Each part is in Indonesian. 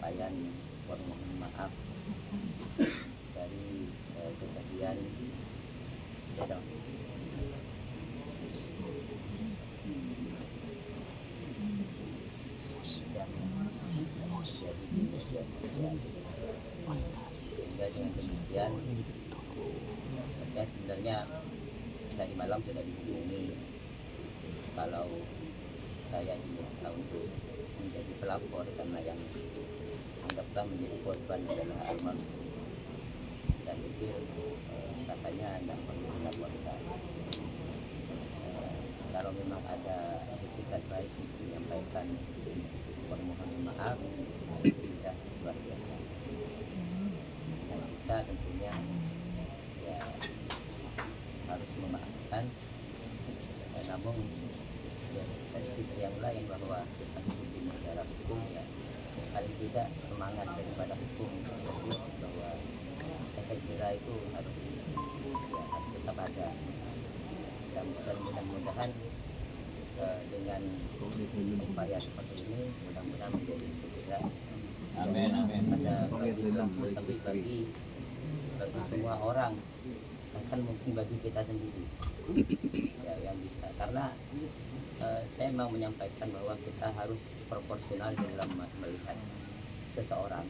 penyampaian permohonan maaf dari kejadian ya dong. Yang jadi di media sosial, sehingga dengan demikian saya sebenarnya tadi malam sudah dihubungi kalau saya diminta untuk menjadi pelapor karena yang anggaplah menjadi korban adalah almarhum. Saya pikir rasanya tidak perlu dilaporkan. Kalau memang ada etikat baik untuk menyampaikan permohonan maaf, itu sudah luar biasa. Dan kita tentunya ya harus memaafkan. Namun ya, dari sisi yang lain bahwa kita hidup di negara hukum, ya paling tidak semangat daripada hukum tersebut bahwa efek jera itu harus tetap ada. Dan mudah-mudahan dengan upaya seperti ini mudah-mudahan menjadi juga amin tapi bagi semua orang, bahkan mungkin bagi kita sendiri ya yang bisa, karena saya memang menyampaikan bahwa kita harus proporsional dalam melihat seseorang.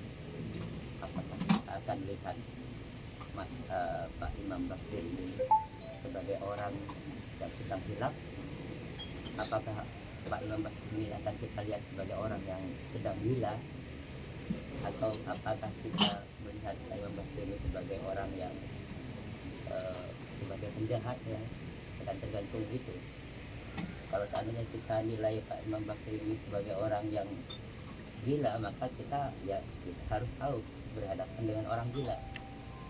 Apakah kita akan melihat Pak Imam Bakri ini sebagai orang yang sedang hilaf? Apakah Pak Imam Bakri ini akan kita lihat sebagai orang yang sedang gila? Atau apakah kita melihat Pak Imam Bakri ini sebagai orang yang sebagai penjahat? Ya, akan tergantung gitu. Kalau seandainya kita nilai Pak Imam Bakri ini sebagai orang yang gila, maka kita harus tahu berhadapan dengan orang gila.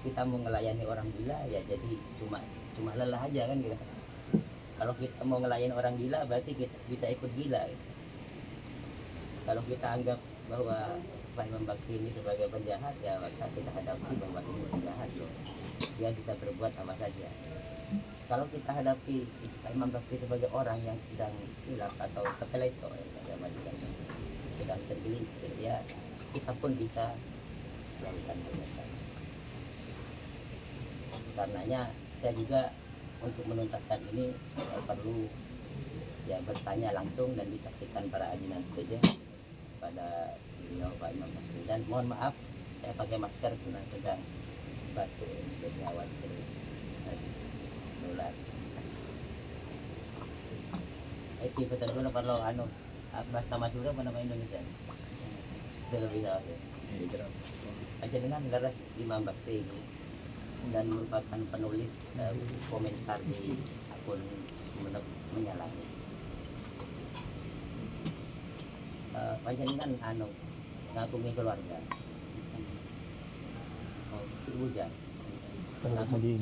Kita mau melayani orang gila ya jadi cuma lelah aja kan gitu. Kalau kita mau melayani orang gila berarti kita bisa ikut gila gitu. Kalau kita anggap bahwa Pak Imam Bakri ini sebagai penjahat, ya maka kita hadapi bahwa ini penjahat loh. Dia bisa berbuat apa saja. Kalau kita hadapi Pak Imam Bakri sebagai orang yang sedang hilaf atau terpeleco, sedang tergelincir, ya kita pun bisa melakukan hal. Karenanya saya juga untuk menuntaskan ini perlu ya bertanya langsung dan disaksikan para adinan saja pada beliau Pak Imam Bakri. Dan mohon maaf saya pakai masker karena sedang batuk jadi khawatir nular. Itu betul dulu kalau bahasa Madura apa nama Indonesia? Lebih tahu. Aja dengan leres Imam Bakri ini dan merupakan penulis komentar di akun Menyalahi. Panjenengan ngagumi keluarga. Ibu Jan. Ngagumi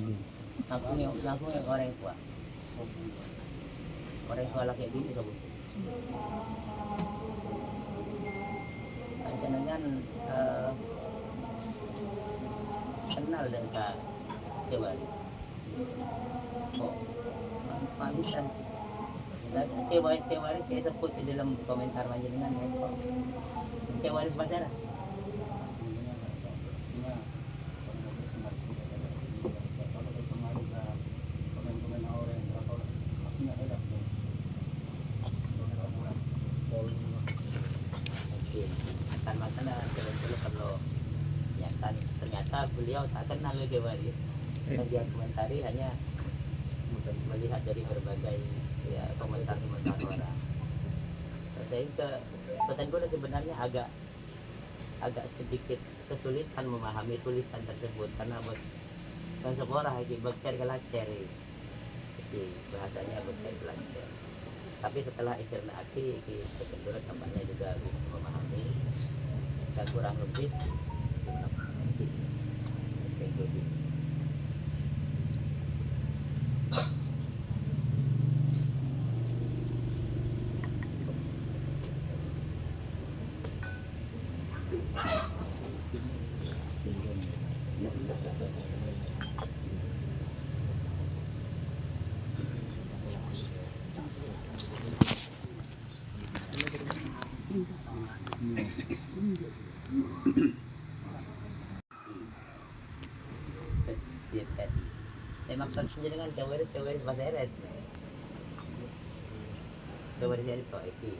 orang tua. Orang tua laki ini kamu. Panjenengan kenal dengan Kewaris. Oh, Pak bisa. Kewaris saya sebut di dalam komentar panjenengan ya. Kewaris Basara. Akan makanan kalau ternyata beliau tak kenal Kewaris. Dan dia komentari hanya melihat dari berbagai ya komentar-komentar orang. Saya Petenggol sebenarnya agak sedikit kesulitan memahami tulisan tersebut karena bukan sekolah ini bakcer kelacer bahasanya bakcer kelacer. Tapi setelah icerna aki Petenggol tampaknya juga bisa memahami dan kurang lebih maksud dengan kemarin bahasa RS kemarin jadi kok iki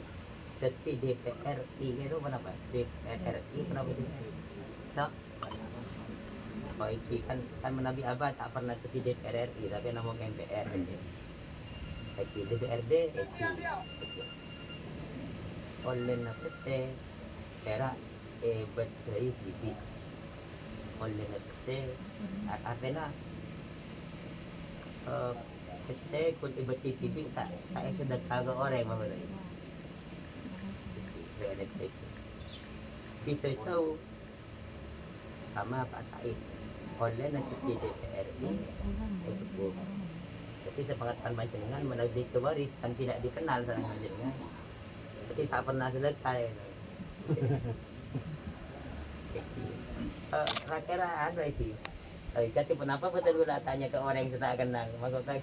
tapi DPRI itu kenapa DPRI kenapa itu no oh iki kan menabi abad tak pernah ke DPR RI tapi nama MPR iki DPRD iki oleh nafse era betul TV oleh nafse artinya kasi kung iba't TV tak sudah kagak orang apa lagi kita tahu sama Pak Said oleh nanti di DPRI itu bu tapi sepengetahuan panjenengan menagih kewaris kan tidak dikenal sama panjenengan tapi tak pernah selesai kira-kira ada itu jadi kenapa betul gula tanya ke orang yang tak kenal maksudnya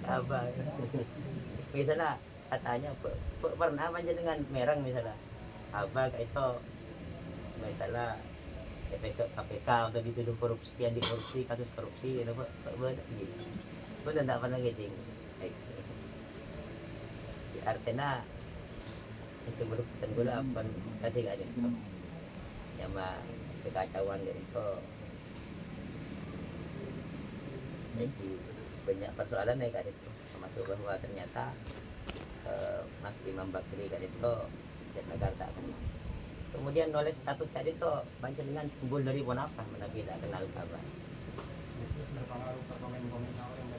apa misalnya katanya pernah aja dengan merang misalnya apa itu misalnya efek KPK untuk dituduh korupsi yang dikorupsi kasus korupsi itu benar gitu benar tidak pernah gitu artinya itu merupakan gula apa tadi kan itu yang kekacauan itu jadi banyak persoalan ya kan itu termasuk bahwa ternyata Mas Imam Bakri kan itu Jakarta kan kemudian oleh status tadi itu panjenengan timbul dari pun apa menabi tak kenal kabar terpengaruh ke komen-komen orang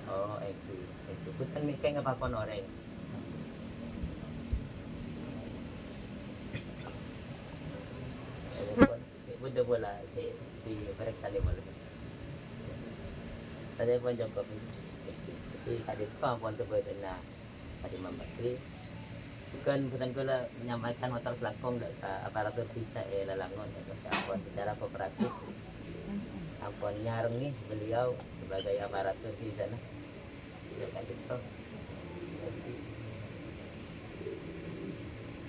oh itu bukan mikir nggak apa orang udah bola di periksa di malam tadi pun Joko jadi tadi itu ampun kebetulan na masih membakri bukan kala menyampaikan motor selangkong ke aparatur bisa lalangon terus ampun secara kooperatif ampun nyarung nih beliau sebagai aparatur di sana ya kan itu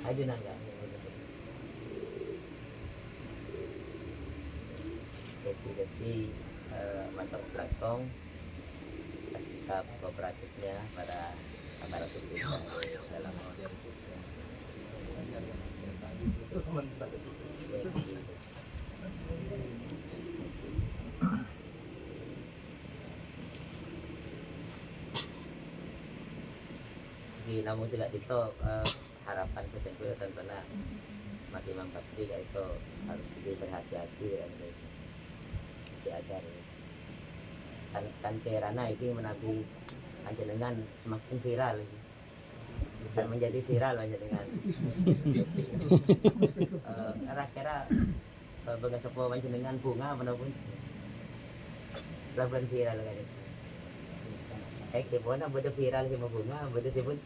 aja nangga jadi motor selangkong sikap kooperatifnya pada aparatur desa dalam di namun tidak itu harapan kita tentunya masih mempasti itu harus lebih berhati-hati dan diajar kan cerana ini menabi panjenengan semakin viral dan menjadi viral panjenengan kira-kira bagi sebuah panjenengan bunga menapun laban viral kan itu kibona bodo viral si bunga bodo sibut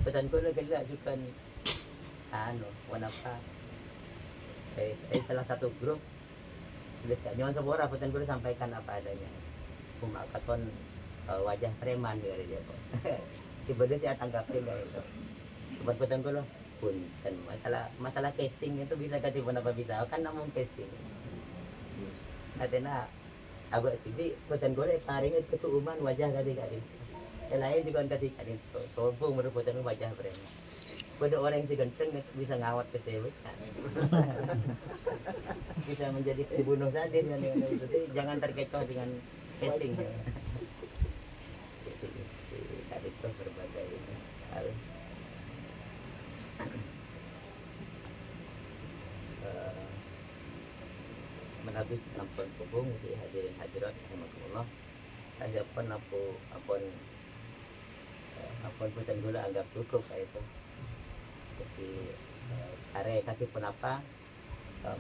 betul ko lagi juga wanapa salah satu grup jangan semua raputan gue sampaikan apa adanya kumakaton wajah preman gitu dia kok tiba-tiba sih tanggapin kayak itu buat-buatan gue loh pun dan masalah casing itu bisa ganti pun apa bisa kan namun casing artinya aku jadi buatan gue taringet ketuuman wajah kali yang lain juga tadi kan itu sombong merupakan wajah preman pada orang yang si ganteng bisa ngawat ke sewek kan bisa menjadi pembunuh sadis kan jadi jangan terkecoh dengan casing ya. Tadi itu berbagai hal menabi nampun subung di hadirin hadirat rahimakumullah saya pun apun buatan gula anggap cukup kayak itu jadi are kaki penapa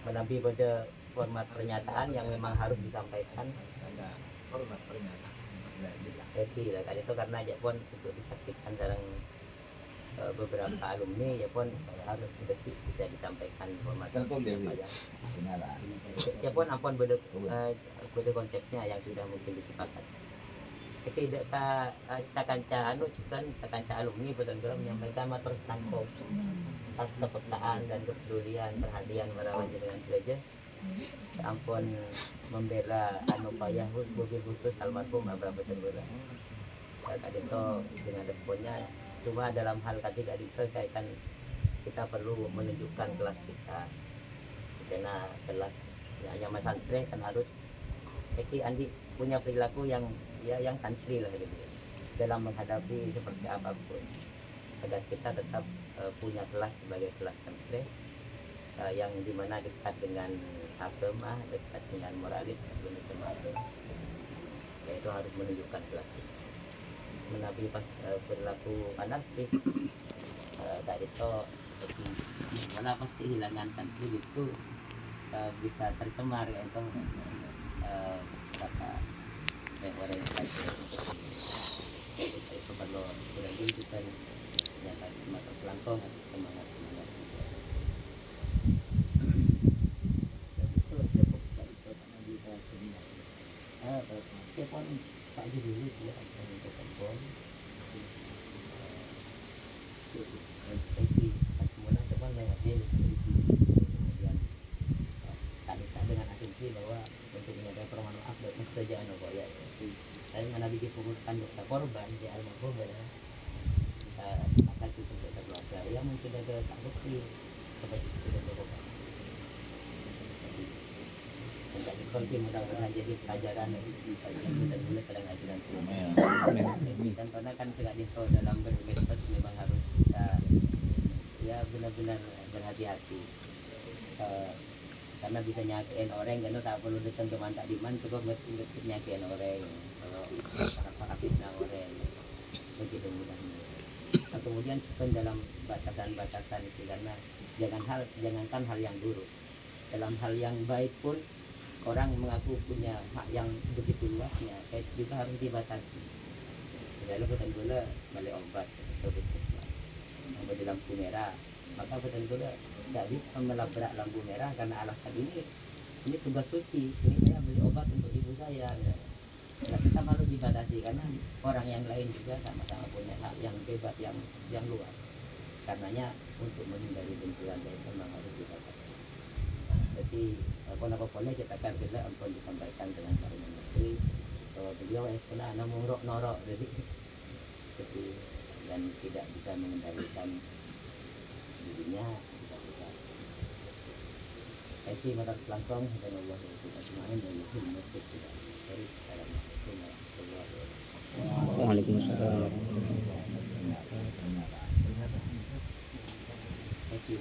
menabi pada format pernyataan yang memang harus disampaikan ada format pernyataan jadi kan itu karena ya pun untuk disaksikan dalam beberapa alumni ya pun harus bisa disampaikan format ya pun ampun beda konsepnya yang sudah mungkin disepakati tidak cakanca alumni betul-betul menyampaikan materi tentang atas kepekaan dan kepedulian perhatian merawat dengan saja ampun membela anu payah mobil khusus almarhum Abraham Tenggula. Kak Dito dengan responnya, cuma dalam hal tadi Kak Dito kaitan kita perlu menunjukkan kelas kita, karena kelas ya, yang mas santri kan harus Eki Andi punya perilaku yang ya yang santri lah gitu dalam menghadapi seperti apapun, agar kita tetap punya kelas sebagai kelas santri yang dimana dekat dengan agama, dekat dengan moralitas begitu, yaitu harus menunjukkan kelas kita. Menabi pas perilaku anarkis tadi itu mana pasti kehilangan santri itu bisa tercemar ya itu kata orang itu perlu dilanjutkan ya tadi mata selangkong semangat telepon Pak Haji dulu ya untuk telepon semula telepon yang hasil kemudian tak bisa dengan asumsi bahwa untuk menyadari permohonan maaf dan kesejahteraan kok ya saya menabi dipukulkan dokter korban di almarhum ya akan tutup dokter keluarga yang sudah ke tak bukti seperti itu sudah berubah. Jadi kalau mudah-mudahan jadi pelajaran kita dulu sedang ajudan dan karena kan segala itu dalam bermedsos memang harus kita ya benar-benar berhati-hati karena bisa nyakitin orang karena tak perlu datang ke mantak diman cukup nyakitin orang kalau para fitnah orang begitu mudahnya. Nah, kemudian dalam batasan-batasan itu karena jangankan hal yang buruk, dalam hal yang baik pun orang mengaku punya hak yang begitu luasnya, juga harus dibatasi. Lalu betul gula balik obat atau puskesmas, di lampu merah, maka betul gula tidak bisa melabrak lampu merah karena alasan ini tugas suci, ini saya beli obat untuk ibu saya. Nah, kita harus dibatasi karena orang yang lain juga sama-sama punya hak yang bebas yang luas. Karenanya untuk menghindari benturan itu memang harus dibatasi. Jadi pokoknya kita akan kita ampun disampaikan dengan Pak Menteri bahwa beliau kena namun norok jadi dan tidak bisa mengendalikan dirinya tidak bisa. Saya terima kasih selangkong dan Allah kita semuanya dan mungkin tidak dari Assalamualaikum warahmatullahi wabarakatuh. Waalaikumsalam. Thank you.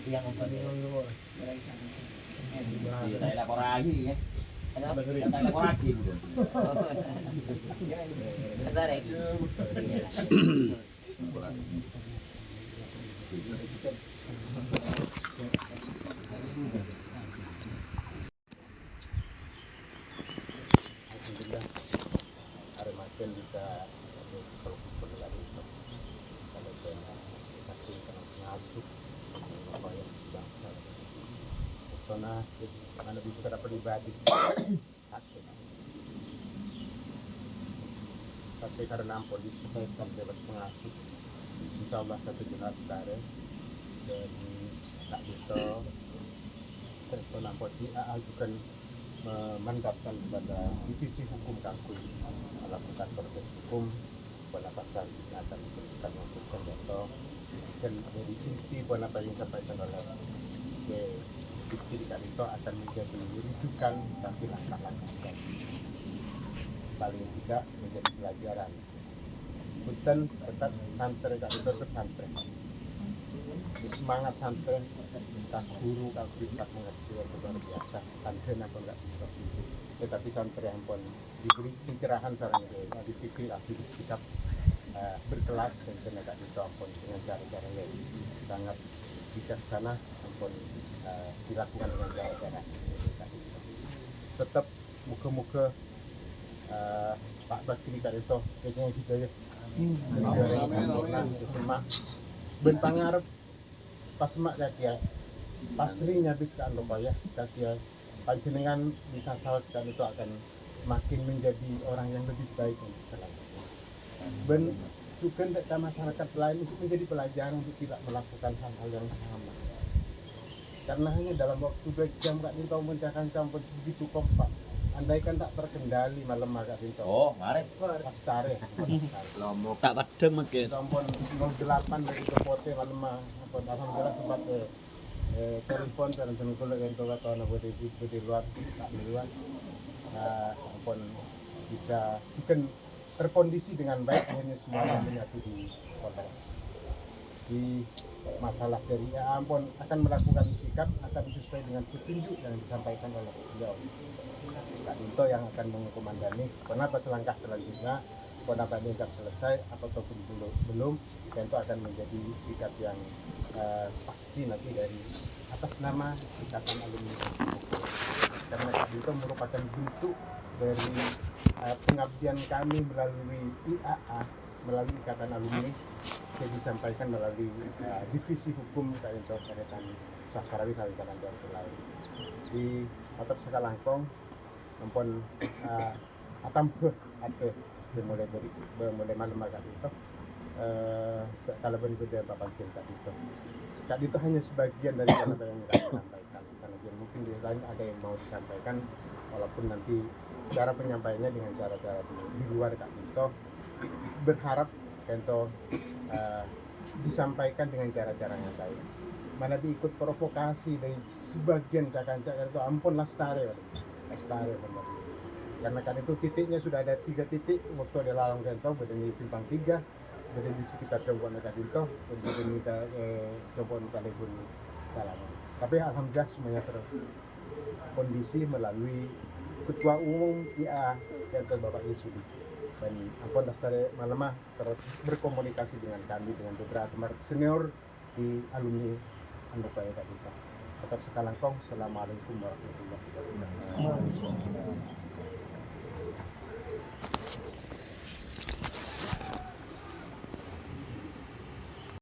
Yang Tayo lapor lagi ya. Tayo lapor lagi. Kasarek. Alhamdulillah Aremaken bisa kalau perlu lagi kalau saksi ngaduk apa yang bangsa karena mana bisa secara pribadi sakit tapi karena polisi saya kan dapat pengasuh insyaallah 1 jelas sekarang dan tak gitu serta nampoti ajukan memandapkan kepada divisi hukum Kangkui melakukan proses hukum pada pasal ini akan diberikan untuk contoh dan dari inti apa yang disampaikan oleh bukti itu akan menjadi rujukan tapi langkah-langkah paling tidak menjadi pelajaran. Punten tetap santri kak itu santri. Di semangat santri kak guru kak privat mengerti luar biasa santri apa enggak bisa. Tetapi santri yang pun diberi pencerahan sarang dia dipikir aktif sikap berkelas yang kena kak itu ampun dengan cara-cara yang sangat bijaksana ampun dilakukan dengan cara-cara tetap muka-muka Pak Bakri kali itu kayaknya juga ya semak ben pangarep pas semak kaki pasri nyabis kan lupa ya kaki panjenengan bisa sauskan itu akan makin menjadi orang yang lebih baik untuk selanjutnya ben juga ke masyarakat lain untuk menjadi pelajaran untuk tidak melakukan hal-hal yang sama. Karena hanya dalam waktu 2 jam Kak Dinto mencapai campur begitu kompak. Andaikan tak terkendali malam Kak Dinto. Oh, mari. Lastare. Tak padang mungkin. Sampun 08 dari Kepote malam apa alhamdulillah sempat telepon dan kula ento kata ana di luar tak di luar. Sampun bisa bukan terkondisi dengan baik akhirnya semuanya menyatu di Polres. Di masalah dari ampun akan melakukan sikap akan sesuai dengan petunjuk yang disampaikan oleh beliau Kak Dinto yang akan mengkomandani kenapa selangkah selanjutnya kenapa ini tidak selesai ataupun belum tentu akan menjadi sikap yang pasti nanti dari atas nama Ikatan Alumni karena Kak Dinto merupakan bentuk dari pengabdian kami melalui IAA melalui Ikatan Alumni yang disampaikan melalui divisi hukum Kak Karetan Safarawi Kalimantan dan selain di Kota Sekalangkong maupun atampuh atau mulai malam Kak Dito kalau pun dia Bapak Kak Dito Kak Dito hanya sebagian dari apa yang kami sampaikan karena mungkin di lain ada yang mau disampaikan walaupun nanti cara penyampaiannya dengan cara-cara di luar Kak Dito berharap Kento disampaikan dengan cara-cara yang baik. Mana diikut provokasi dari sebagian cakan-cakan itu ampun lastare benar. Karena kan itu titiknya sudah ada 3 titik waktu ada lalang Kento berada di simpang 3 berada di sekitar Combon Kadinto berada di Combon Kalebun Salaman. Tapi alhamdulillah semuanya terkondisi melalui Ketua Umum IA Kento Bapak Yesudi. Dan ampun lastare malamah terus berkomunikasi dengan kami dengan beberapa teman senior di alumni Andopaya Kak Dinto. Tetap Sekalangkong. Assalamualaikum warahmatullahi wabarakatuh.